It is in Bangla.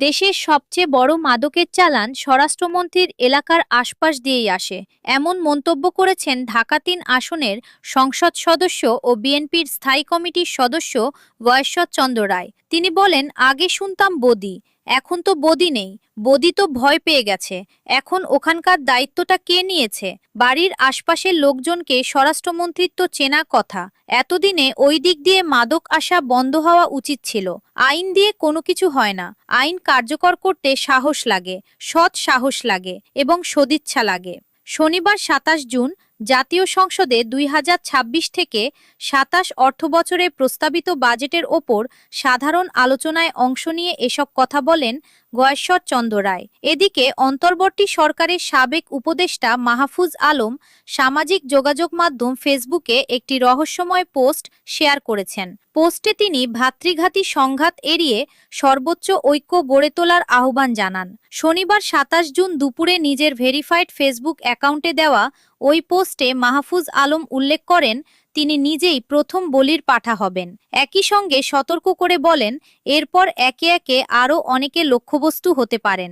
দেশের সবচেয়ে বড় মাদকের চালান স্বরাষ্ট্রমন্ত্রীর এলাকার আশপাশ দিয়েই আসে, এমন মন্তব্য করেছেন ঢাকা-৩ আসনের সংসদ সদস্য ও বিএনপির স্থায়ী কমিটির সদস্য গয়েশ্বর চন্দ্র রায়। তিনি বলেন, আগে শুনতাম বদি, এখন তো বদি নেই, বদি তো ভয় পেয়ে গেছে। এখন ওখানকার দায়িত্বটা কে নিয়েছে? বাড়ির আশপাশের লোকজনকে স্বরাষ্ট্রমন্ত্রীর তো চেনা কথা। এতদিনে ওই দিক দিয়ে মাদক আসা বন্ধ হওয়া উচিত ছিল। আইন দিয়ে কোনো কিছু হয় না। আইন কার্যকর করতে সাহস লাগে, সৎ সাহস লাগে এবং সদিচ্ছা লাগে। শনিবার ২৭ জুন জাতীয় সংসদে ২০২৬ থেকে ২৭ অর্থবছরে প্রস্তাবিত বাজেটের ওপর সাধারণ আলোচনায় অংশ নিয়ে এসব কথা বলেন গয়েশ্বর চন্দ্র রায়। এদিকে অন্তর্বর্তী সরকারের সাবেক উপদেষ্টা মাহফুজ আলম সামাজিক যোগাযোগ মাধ্যম ফেসবুকে একটি রহস্যময় পোস্ট শেয়ার করেছেন। পোস্টে তিনি ভ্রাতৃঘাতী সংঘাত এড়িয়ে সর্বোচ্চ ঐক্য গড়ে তোলার আহ্বান জানান। শনিবার ২৭ জুন দুপুরে নিজের ভেরিফাইড ফেসবুক অ্যাকাউন্টে দেওয়া ওই পোস্টে মাহফুজ আলম উল্লেখ করেন, তিনি নিজেই প্রথম বলির পাঠা হবেন। একই সঙ্গে সতর্ক করে বলেন, এরপর একে একে আরও অনেকে লক্ষ্যবস্তু হতে পারেন।